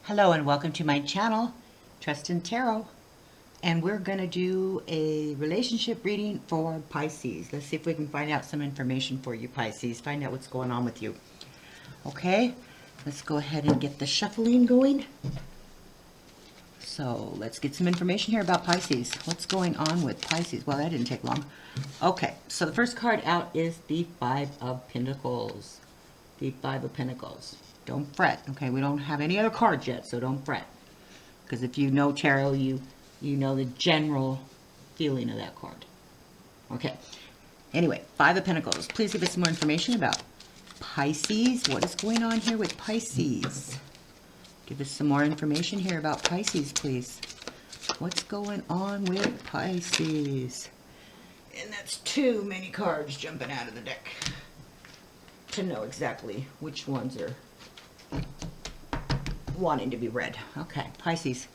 Hello and welcome to my channel, Trust in Tarot. And we're going to do a relationship reading for Pisces. Let's see if we can find out some information for you, Pisces. Find out what's going on with you. Okay, let's go ahead and get the shuffling going. So let's get some information here about Pisces. What's going on with Pisces? Well, that didn't take long. Okay, so the first card out is the Five of Pentacles. The Five of Pentacles. Don't fret, okay? We don't have any other cards yet, so don't fret. Because if you know tarot, you know the general feeling of that card. Okay. Anyway, Five of Pentacles. Please give us some more information about Pisces. What is going on here with Pisces? Give us some more information here about Pisces, please. What's going on with Pisces? And that's too many cards jumping out of the deck to know exactly which ones are wanting to be read. Okay, Pisces.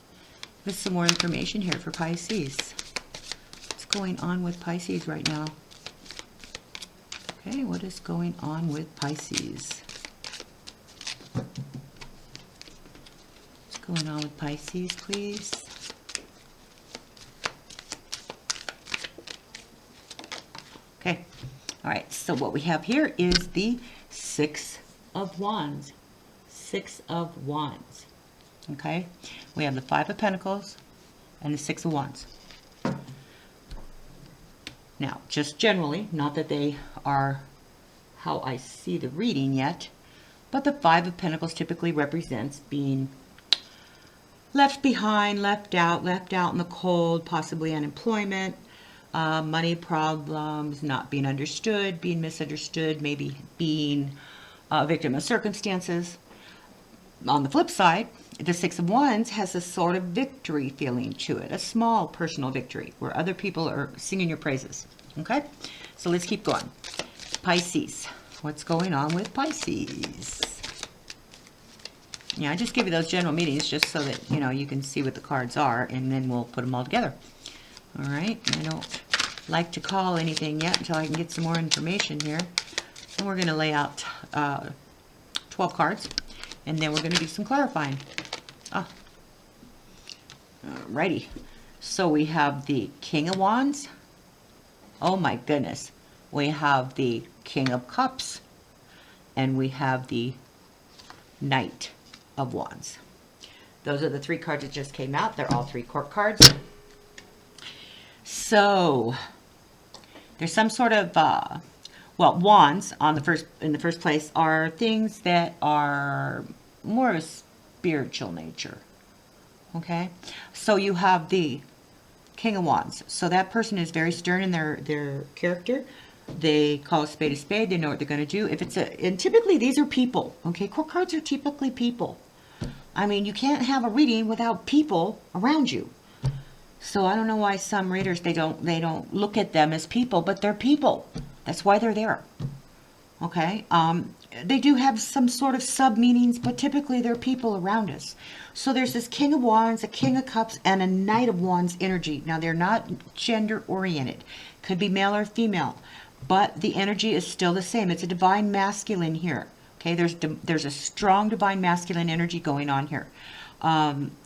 There's some more information here for Pisces. What's going on with Pisces right now? Okay, what is going on with Pisces? What's going on with Pisces, please? Okay, all right, so what we have here is the Six of Wands. Six of Wands. Okay, we have the Five of Pentacles and the Six of Wands. Now, just generally, not that they are how I see the reading yet, but the Five of Pentacles typically represents being left behind, left out in the cold, possibly unemployment, money problems, not being understood, being misunderstood, maybe being a victim of circumstances. On the flip side, the Six of Wands has a sort of victory feeling to it, a small personal victory where other people are singing your praises. Okay, so let's keep going. Pisces, what's going on with Pisces? Yeah, I just give you those general meanings just so that you can see what the cards are, and then we'll put them all together. All right, I don't like to call anything yet until I can get some more information here. And we're going to lay out 12 cards. And then we're going to do some clarifying. Alrighty. So we have the King of Wands. Oh my goodness. We have the King of Cups. And we have the Knight of Wands. Those are the three cards that just came out. They're all three court cards. So there's some sort of well, wands in the first place are things that are more of a spiritual nature. Okay, so you have the King of Wands. So that person is very stern in their character. They call a spade a spade. They know what they're going to do. And typically these are people. Okay, court cards are typically people. I mean, you can't have a reading without people around you. So I don't know why some readers they don't look at them as people, but they're people. That's why they're there. Okay? They do have some sort of sub-meanings, but typically they're people around us. So there's this King of Wands, a King of Cups, and a Knight of Wands energy. Now, they're not gender-oriented. Could be male or female. But the energy is still the same. It's a divine masculine here. Okay? There's a strong divine masculine energy going on here.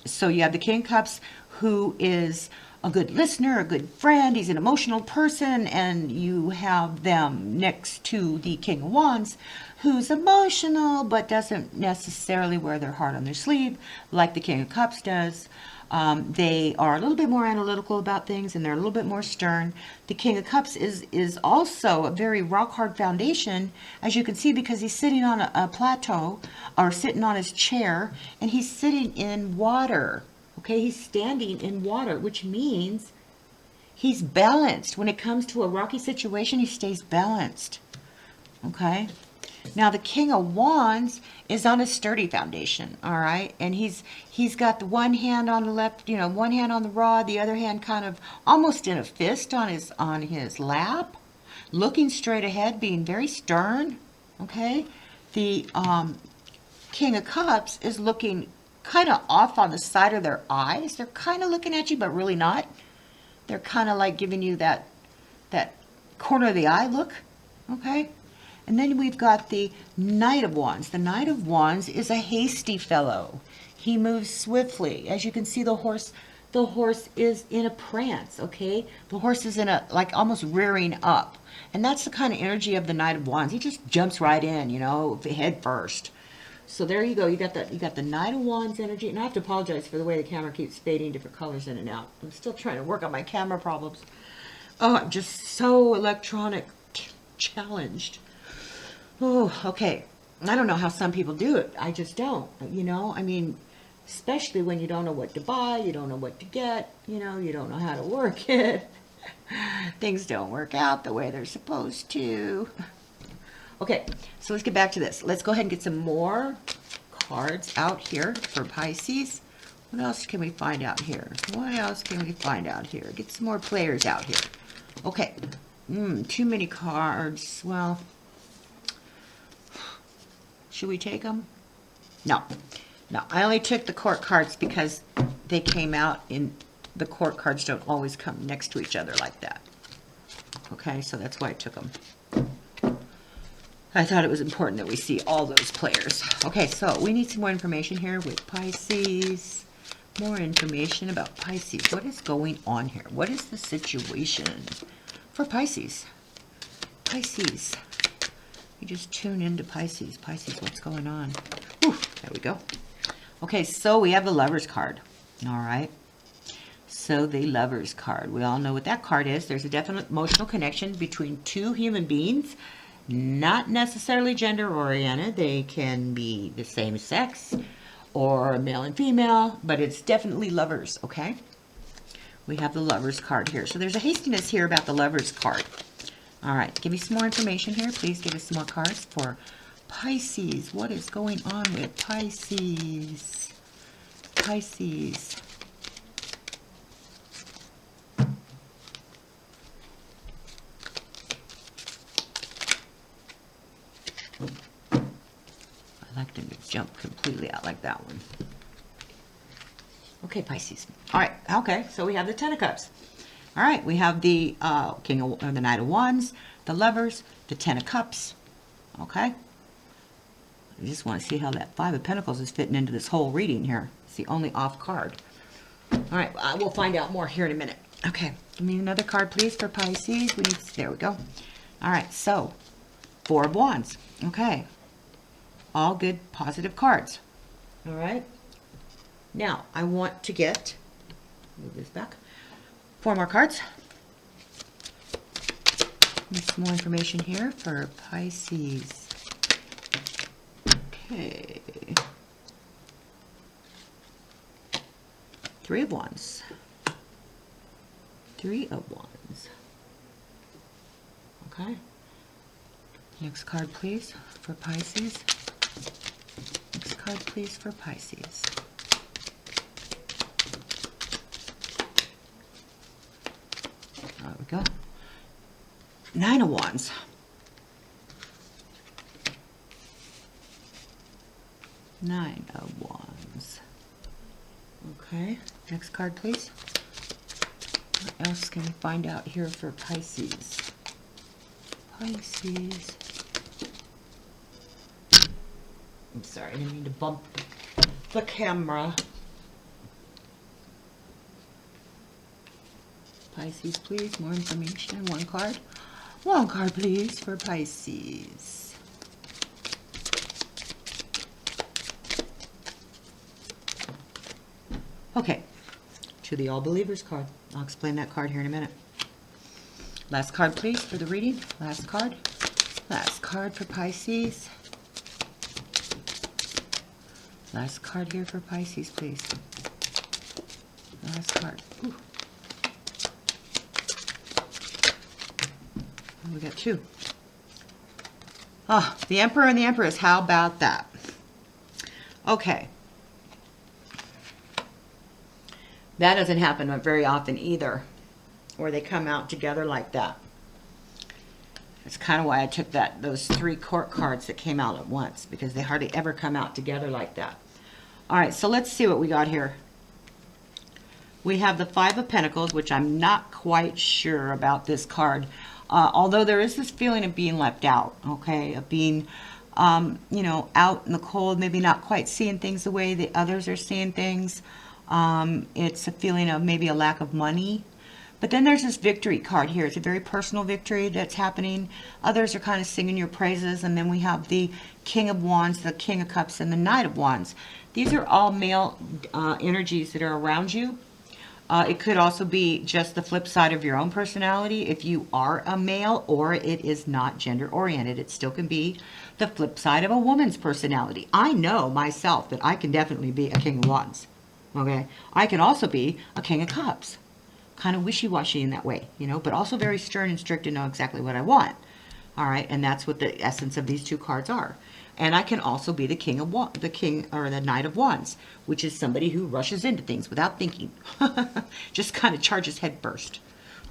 So you have the King of Cups, who is a good listener, a good friend. He's an emotional person, and you have them next to the King of Wands, who's emotional but doesn't necessarily wear their heart on their sleeve like the King of Cups does. They are a little bit more analytical about things, and they're a little bit more stern. The King of Cups is also a very rock-hard foundation, as you can see, because he's sitting on a plateau, or sitting on his chair, and he's sitting in water. Okay, he's standing in water, which means he's balanced. When it comes to a rocky situation, he stays balanced. Okay? Now, the King of Wands is on a sturdy foundation, all right? And he's got the one hand on the left, one hand on the rod, the other hand kind of almost in a fist on his lap, looking straight ahead, being very stern, okay? The King of Cups is looking kind of off on the side of their eyes. They're kind of looking at you, but really not. They're kind of like giving you that corner of the eye look, okay? And then we've got the Knight of Wands. The Knight of Wands is a hasty fellow. He moves swiftly. As you can see, the horse is in a prance, okay? The horse is in a, like, almost rearing up. And that's the kind of energy of the Knight of Wands. He just jumps right in, you know, head first. So there you go. You got the Knight of Wands energy. And I have to apologize for the way the camera keeps fading different colors in and out. I'm still trying to work on my camera problems. Oh, I'm just so electronic challenged. Oh, okay. I don't know how some people do it. I just don't. You know, I mean, especially when you don't know what to buy, you don't know what to get, you know, you don't know how to work it. Things don't work out the way they're supposed to. Okay, so let's get back to this. Let's go ahead and get some more cards out here for Pisces. What else can we find out here? What else can we find out here? Get some more players out here. Okay. Too many cards. Well, should we take them? No. No, I only took the court cards because they came out in... The court cards don't always come next to each other like that. Okay, so that's why I took them. I thought it was important that we see all those players. Okay, so we need some more information here with Pisces. More information about Pisces. What is going on here? What is the situation for Pisces? Pisces. You just tune into Pisces. Pisces, what's going on? Whew, there we go. Okay, so we have the Lovers card. All right. So the Lovers card. We all know what that card is. There's a definite emotional connection between two human beings. Not necessarily gender oriented. They can be the same sex or male and female, but it's definitely lovers, okay? We have the Lovers card here. So there's a hastiness here about the Lovers card. All right, give me some more information here. Please give us some more cards for Pisces. What is going on with Pisces? Pisces. I like them to jump completely out like that one. Okay, Pisces. All right, okay, so we have the Ten of Cups. All right, we have the the Knight of Wands, the Lovers, the Ten of Cups. Okay. I just want to see how that Five of Pentacles is fitting into this whole reading here. It's the only off card. All right, we'll find out more here in a minute. Okay, give me another card, please, for Pisces. There we go. All right, so Four of Wands. Okay. All good, positive cards. All right. Now, I want to get, move this back, 4 more cards. Need some more information here for Pisces. Okay. 3 of Wands. 3 of Wands. Okay. Next card, please, for Pisces. Next card, please, for Pisces. There we go. 9 of Wands. 9 of Wands. Okay, next card, please. What else can we find out here for Pisces? Pisces. I'm sorry, I didn't mean to bump the camera. Pisces, please, more information. 1 card. 1 card, please, for Pisces. Okay, to the All Believers card. I'll explain that card here in a minute. Last card, please, for the reading. Last card. Last card for Pisces. Last card here for Pisces, please. Last card. Ooh. We got 2. Oh, the Emperor and the Empress. How about that? Okay. That doesn't happen very often either, where they come out together like that. That's kind of why I took those 3 court cards that came out at once, because they hardly ever come out together like that. All right, so let's see what we got here. We have the 5 of Pentacles, which I'm not quite sure about this card. Although there is this feeling of being left out, okay, of being, you know, out in the cold, maybe not quite seeing things the way the others are seeing things. It's a feeling of maybe a lack of money. But then there's this victory card here. It's a very personal victory that's happening. Others are kind of singing your praises. And then we have the King of Wands, the King of Cups, and the Knight of Wands. These are all male energies that are around you. It could also be just the flip side of your own personality if you are a male, or it is not gender oriented. It still can be the flip side of a woman's personality. I know myself that I can definitely be a King of Wands. Okay, I can also be a King of Cups. Kind of wishy-washy in that way, you know, but also very stern and strict and know exactly what I want. All right, and that's what the essence of these two cards are. And I can also be the King of the King or the Knight of Wands, which is somebody who rushes into things without thinking, just kind of charges head first.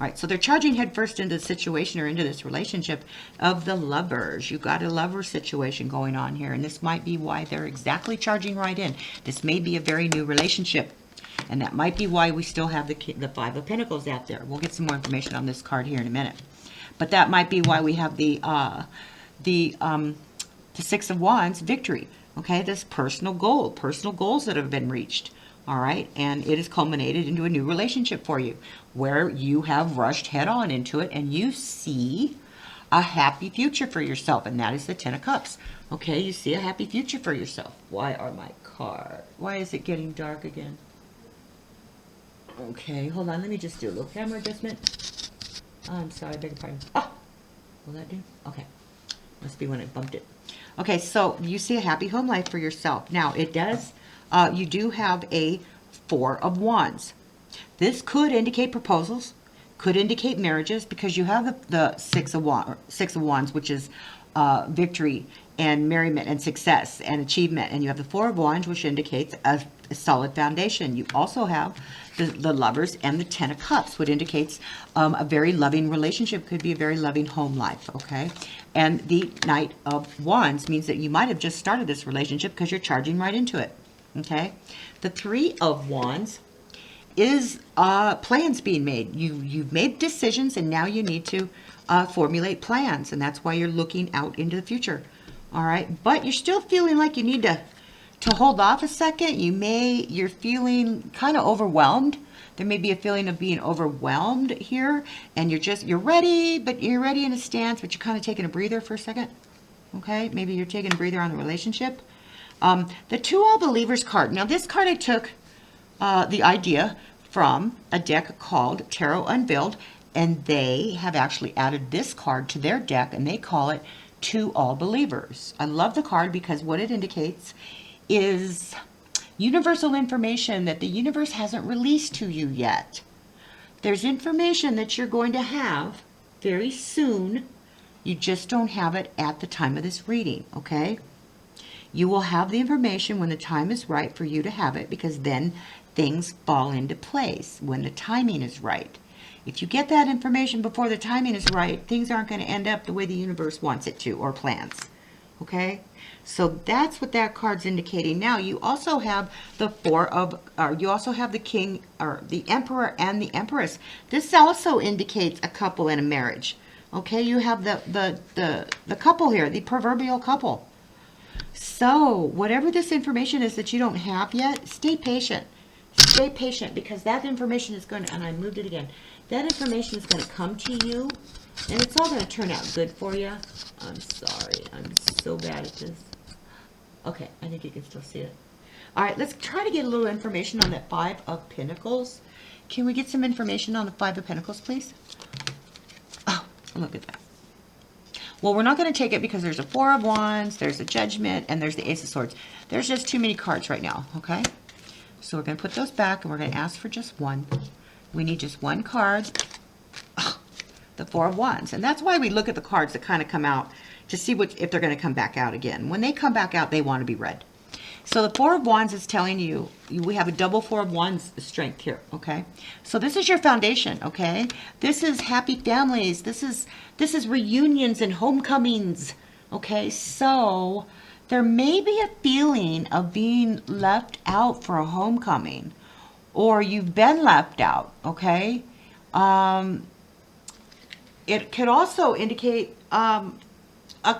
All right, so they're charging head first into the situation or into this relationship of the lovers. You've got a lover situation going on here, and this might be why they're exactly charging right in. This may be a very new relationship. And that might be why we still have the Five of Pentacles out there. We'll get some more information on this card here in a minute. But that might be why we have the Six of Wands, victory. Okay, this personal goals that have been reached. All right, and it has culminated into a new relationship for you, where you have rushed head on into it, and you see a happy future for yourself, and that is the Ten of Cups. Okay, you see a happy future for yourself. Why are my cards? Why is it getting dark again? Okay, hold on. Let me just do a little camera adjustment. I'm sorry, beg your pardon. Ah! Will that do? Okay. Must be when I bumped it. Okay, so you see a happy home life for yourself. Now, it does, you do have a Four of Wands. This could indicate proposals, could indicate marriages, because you have the Six of Wands, which is victory and merriment and success and achievement. And you have the Four of Wands, which indicates a solid foundation. You also have the Lovers and the Ten of Cups, which indicates a very loving relationship. Could be a very loving home life, okay? And the Knight of Wands means that you might have just started this relationship because you're charging right into it, okay? The Three of Wands is plans being made. You've made decisions, and now you need to formulate plans, and that's why you're looking out into the future, all right? But you're still feeling like you need to hold off a second. You're feeling kind of overwhelmed. There may be a feeling of being overwhelmed here, and you're ready, but you're ready in a stance, but you're kind of taking a breather for a second. Okay, maybe you're taking a breather on the relationship. The Two All Believers card. Now, this card I took the idea from a deck called Tarot Unveiled, and they have actually added this card to their deck, and they call it Two All Believers. I love the card because what it indicates is universal information that the universe hasn't released to you yet. There's information that you're going to have very soon. You just don't have it at the time of this reading, okay? You will have the information when the time is right for you to have it, because then things fall into place when the timing is right. If you get that information before the timing is right, things aren't going to end up the way the universe wants it to or plans. Okay? So that's what that card's indicating. Now, you also have the you also have the King, or the Emperor and the Empress. This also indicates a couple in a marriage. Okay? You have the couple here, the proverbial couple. So, whatever this information is that you don't have yet, stay patient. Stay patient, because that information is going to, and I moved it again, that information is going to come to you, and it's all going to turn out good for you. I'm sorry. I'm so bad at this. Okay, I think you can still see it. All right, let's try to get a little information on that Five of Pentacles. Can we get some information on the Five of Pentacles, please? Oh, look at that. Well, we're not going to take it because there's a Four of Wands, there's a Judgment, and there's the Ace of Swords. There's just too many cards right now, okay? So we're going to put those back, and we're going to ask for just one. We need just one card. Oh, the Four of Wands. And that's why we look at the cards that kind of come out to see if they're going to come back out again. When they come back out, they want to be read. So the Four of Wands is telling you, we have a double Four of Wands strength here, okay? So this is your foundation, okay? This is happy families. This is reunions and homecomings, okay? So there may be a feeling of being left out for a homecoming, or you've been left out, okay? it could also indicate a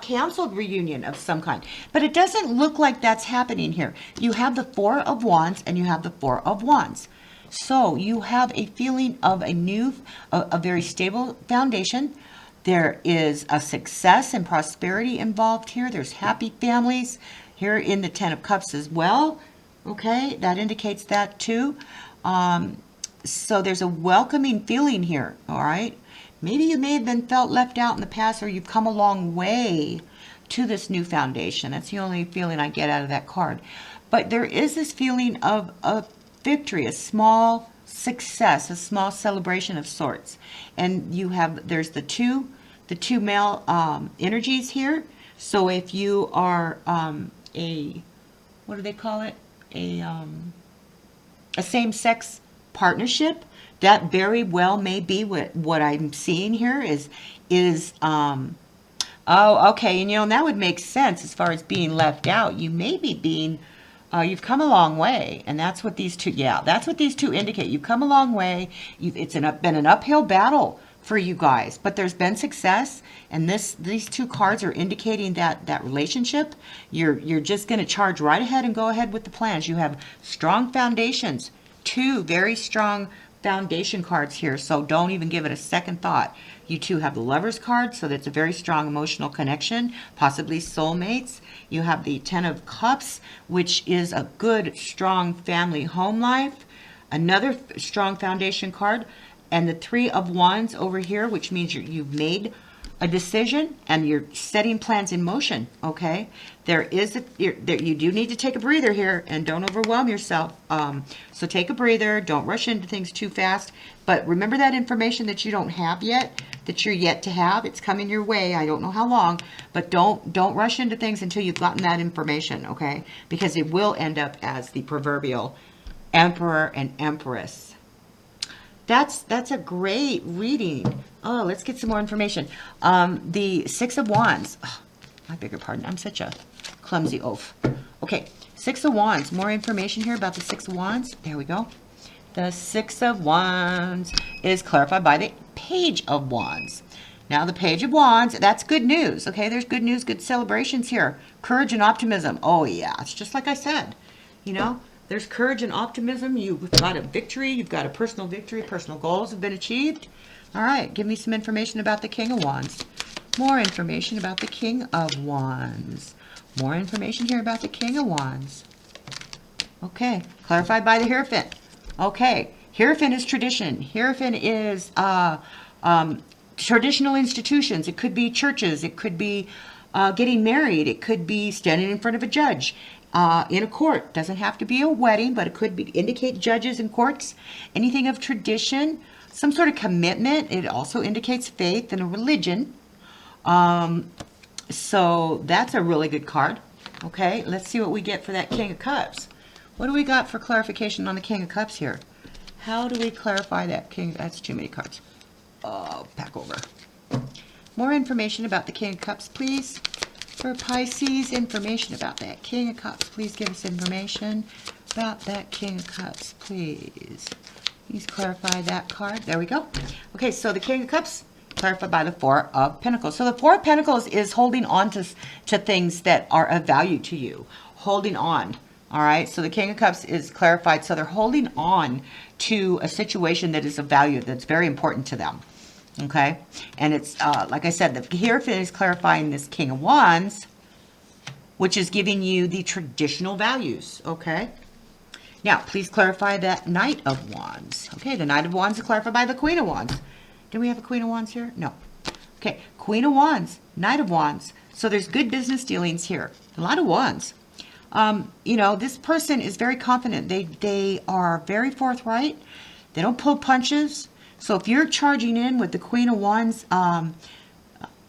canceled reunion of some kind. But it doesn't look like that's happening here. You have the Four of Wands and you have the Four of Wands. So you have a feeling of a very stable foundation. There is a success and prosperity involved here. There's happy families here in the Ten of Cups as well. Okay, that indicates that too. So there's a welcoming feeling here, all right? Maybe you may have been felt left out in the past, or you've come a long way to this new foundation. That's the only feeling I get out of that card. But there is this feeling of a victory, a small success, a small celebration of sorts. And there's the two male energies here. So if you are what do they call it? A same-sex partnership, that very well may be what I'm seeing here is oh, okay, and that would make sense as far as being left out. You may be being you've come a long way, and that's what these two indicate. You've come a long way. It's been an uphill battle for you guys, but there's been success, and these two cards are indicating that relationship. You're just going to charge right ahead and go ahead with the plans. You have strong foundations, two very strong foundation cards here, so don't even give it a second thought. You two have the Lovers card, so that's a very strong emotional connection, possibly soulmates. You have the Ten of Cups, which is a good, strong family home life. Another strong foundation card. And the Three of Wands over here, which means you've made a decision and you're setting plans in motion, okay? You do need to take a breather here and don't overwhelm yourself. So take a breather. Don't rush into things too fast. But remember that information that you don't have yet, that you're yet to have. It's coming your way. I don't know how long, but don't rush into things until you've gotten that information, okay? Because it will end up as the proverbial Emperor and Empress. That's a great reading. Oh, let's get some more information. The Six of Wands. Oh, I beg your pardon. I'm such a clumsy oaf. Okay, Six of Wands. More information here about the Six of Wands. There we go. The Six of Wands is clarified by the Page of Wands. Now, the Page of Wands, that's good news. Okay, there's good news, good celebrations here. Courage and optimism. Oh, yeah, it's just like I said. There's courage and optimism. You've got a victory. You've got a personal victory. Personal goals have been achieved. All right. Give me some information about the King of Wands. More information about the King of Wands. More information here about the King of Wands. Okay. Clarified by the Hierophant. Okay. Hierophant is tradition. Hierophant is traditional institutions. It could be churches. It could be getting married. It could be standing in front of a judge. In a court. Doesn't have to be a wedding, but it could indicate judges and courts. Anything of tradition, some sort of commitment. It also indicates faith and a religion. So that's a really good card. Okay, let's see what we get for that King of Cups. What do we got for clarification on the King of Cups here? How do we clarify that King? That's too many cards. Oh, back over. More information about the King of Cups, please. For Pisces, information about that King of Cups. Please give us information about that King of Cups, please. Please clarify that card. There we go. Okay, so the King of Cups, clarified by the Four of Pentacles. So the Four of Pentacles is holding on to things that are of value to you. Holding on. All right, so the King of Cups is clarified. So they're holding on to a situation that is of value, that's very important to them. Okay, and it's like I said, the Hierophant is clarifying this King of Wands, which is giving you the traditional values. Okay, now please clarify that Knight of Wands. Okay, the Knight of Wands is clarified by the Queen of Wands. Do we have a Queen of Wands here? No. Okay, Queen of Wands, Knight of Wands. So there's good business dealings here. A lot of wands. This person is very confident. They are very forthright. They don't pull punches. So if you're charging in with the Queen of Wands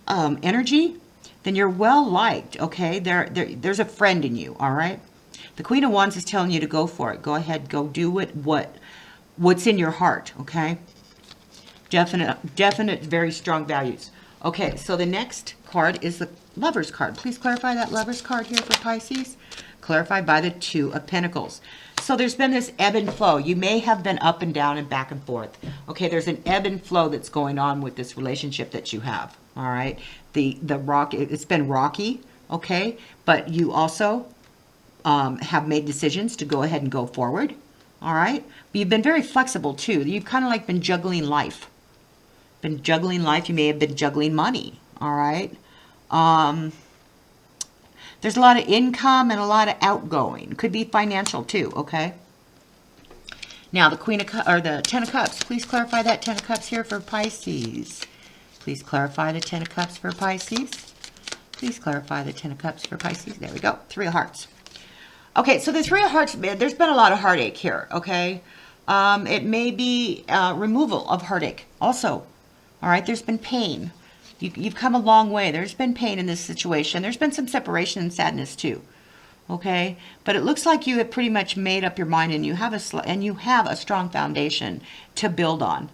energy, then you're well liked, okay? There's a friend in you, all right? The Queen of Wands is telling you to go for it. Go ahead, go do what's in your heart, okay? Definite, very strong values. Okay, so the next card is the Lovers card. Please clarify that Lovers card here for Pisces. Clarified by the Two of Pentacles. so there's been this ebb and flow. You may have been up and down and back and forth. Okay, there's an ebb and flow that's going on with this relationship that you have. All right, the rock, it's been rocky. Okay, but you also have made decisions to go ahead and go forward. All right, but you've been very flexible too. You've kind of like been juggling life. Been juggling life. You may have been juggling money. All right. There's a lot of income and a lot of outgoing. Could be financial too, okay? Now, the Queen of Cups, or the Ten of Cups. Please clarify that Ten of Cups here for Pisces. Please clarify the Ten of Cups for Pisces. Please clarify the Ten of Cups for Pisces. There we go. Three of Hearts. Okay, so the Three of Hearts, there's been a lot of heartache here, okay? It may be removal of heartache also. All right, there's been pain. You've come a long way. There's been pain in this situation. There's been some separation and sadness too. Okay, but it looks like you have pretty much made up your mind, and you have a strong foundation to build on.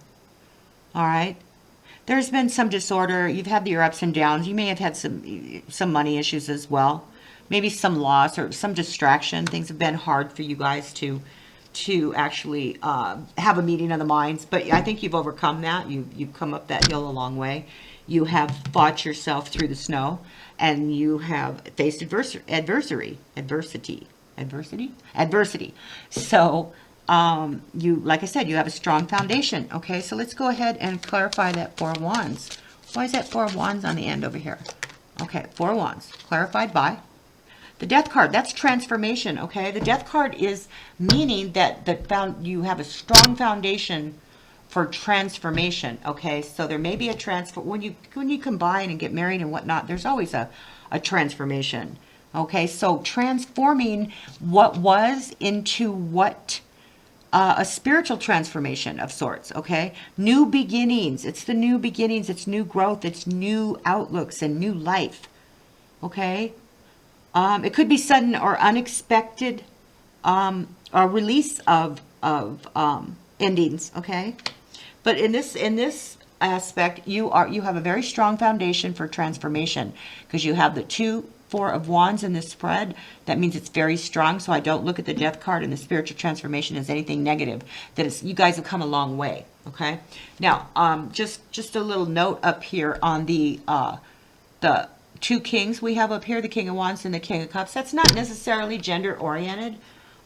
All right. There's been some disorder. You've had your ups and downs. You may have had some money issues as well. Maybe some loss or some distraction. Things have been hard for you guys to actually have a meeting of the minds. But I think you've overcome that. You've come up that hill a long way. You have fought yourself through the snow, and you have faced adversity. So, like I said, you have a strong foundation. Okay, so let's go ahead and clarify that Four of Wands. Why is that Four of Wands on the end over here? Okay, Four of Wands, clarified by the Death card. That's transformation. Okay, the Death card is meaning that you have a strong foundation for transformation. Okay, so there may be a transfer when you combine and get married and whatnot. There's always a transformation. Okay, so transforming what was into what a spiritual transformation of sorts. Okay, new beginnings. It's the new beginnings. It's new growth. It's new outlooks and new life. Okay, it could be sudden or unexpected a release of endings. Okay. But in this aspect, you have a very strong foundation for transformation, because you have the Four of Wands in this spread. That means it's very strong. So I don't look at the Death card and the spiritual transformation as anything negative. You guys have come a long way. Okay. Now, just a little note up here on the two kings we have up here, the King of Wands and the King of Cups. That's not necessarily gender oriented.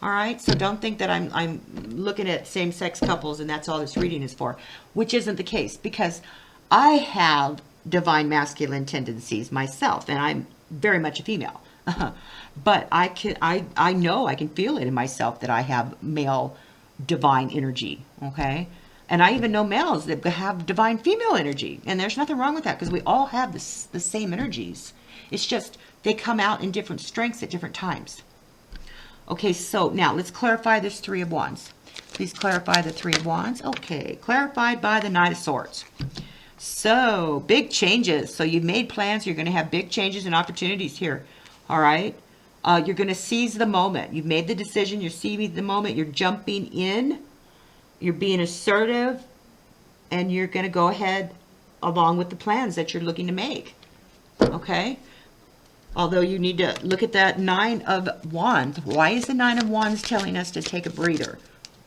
All right, so don't think that I'm looking at same-sex couples and that's all this reading is for, which isn't the case, because I have divine masculine tendencies myself, and I'm very much a female. But I know, I can feel it in myself that I have male divine energy, okay? And I even know males that have divine female energy, and there's nothing wrong with that, because we all have the same energies. It's just they come out in different strengths at different times. Okay, so now let's clarify this Three of Wands. Please clarify the Three of Wands. Okay, clarified by the Knight of Swords. So, big changes. So you've made plans. You're going to have big changes and opportunities here. All right? You're going to seize the moment. You've made the decision. You're seizing the moment. You're jumping in. You're being assertive. And you're going to go ahead along with the plans that you're looking to make. Okay? Although you need to look at that Nine of Wands. Why is the Nine of Wands telling us to take a breather?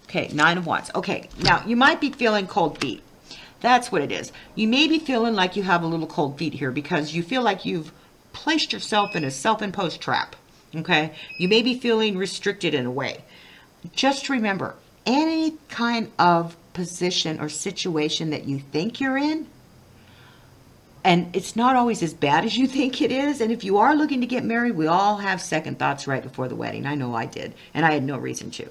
Okay, Nine of Wands. Okay, now you might be feeling cold feet. That's what it is. You may be feeling like you have a little cold feet here because you feel like you've placed yourself in a self-imposed trap. Okay, you may be feeling restricted in a way. Just remember, any kind of position or situation that you think you're in, and it's not always as bad as you think it is. And if you are looking to get married, we all have second thoughts right before the wedding. I know I did. And I had no reason to.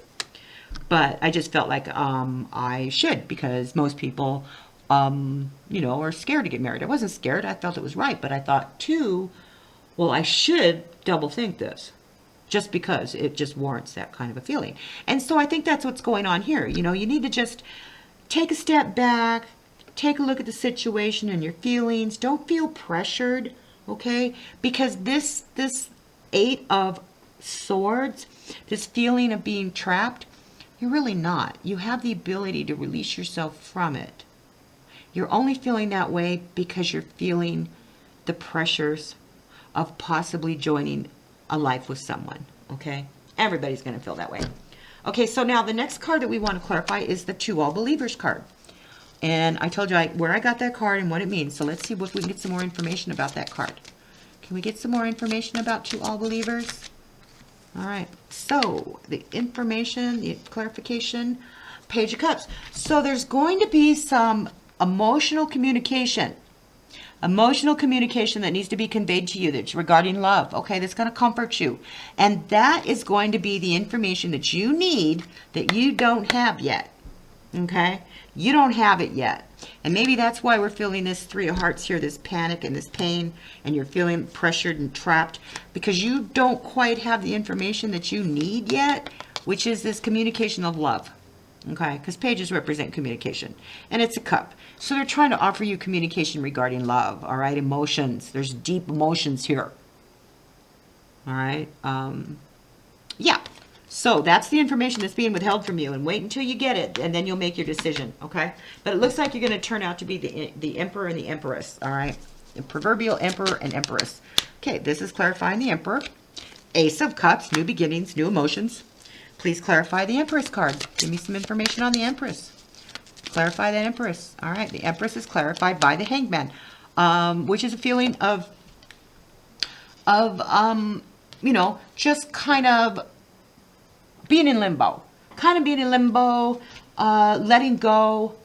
But I just felt like I should, because most people, are scared to get married. I wasn't scared. I felt it was right. But I thought, too, well, I should double think this, just because it just warrants that kind of a feeling. And so I think that's what's going on here. You need to just take a step back. Take a look at the situation and your feelings. Don't feel pressured, okay? Because this Eight of Swords, this feeling of being trapped, you're really not. You have the ability to release yourself from it. You're only feeling that way because you're feeling the pressures of possibly joining a life with someone, okay? Everybody's going to feel that way. Okay, so now the next card that we want to clarify is the To All Believers card. And I told you where I got that card and what it means. So let's see if we can get some more information about that card. Can we get some more information about To All Believers? All right, so the information, the clarification, Page of Cups. So there's going to be some emotional communication that needs to be conveyed to you that's regarding love, okay, that's going to comfort you. And that is going to be the information that you need that you don't have yet, okay? You don't have it yet. And maybe that's why we're feeling this Three of Hearts here, this panic and this pain, and you're feeling pressured and trapped because you don't quite have the information that you need yet, which is this communication of love. Okay, because pages represent communication. And it's a cup. So they're trying to offer you communication regarding love, all right? Emotions. There's deep emotions here. All right? Yeah. So that's the information that's being withheld from you. And wait until you get it, and then you'll make your decision, okay? But it looks like you're going to turn out to be the Emperor and the Empress, all right? The proverbial Emperor and Empress. Okay, this is clarifying the Emperor. Ace of Cups, new beginnings, new emotions. Please clarify the Empress card. Give me some information on the Empress. Clarify the Empress. All right, the Empress is clarified by the Hangman, which is a feeling of you know, just kind of being in limbo. Letting go,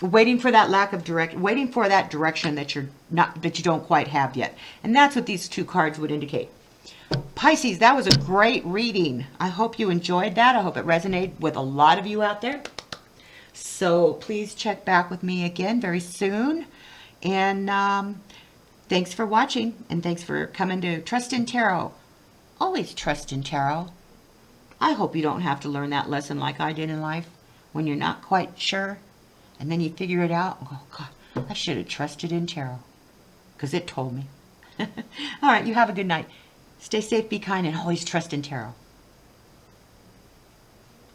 waiting for that waiting for that direction that you don't quite have yet. And that's what these two cards would indicate. Pisces, that was a great reading. I hope you enjoyed that. I hope it resonated with a lot of you out there. So please check back with me again very soon. And thanks for watching. And thanks for coming to Trust in Tarot. Always trust in tarot. I hope you don't have to learn that lesson like I did in life when you're not quite sure. And then you figure it out. Oh, God, I should have trusted in tarot because it told me. All right, you have a good night. Stay safe, be kind, and always trust in tarot.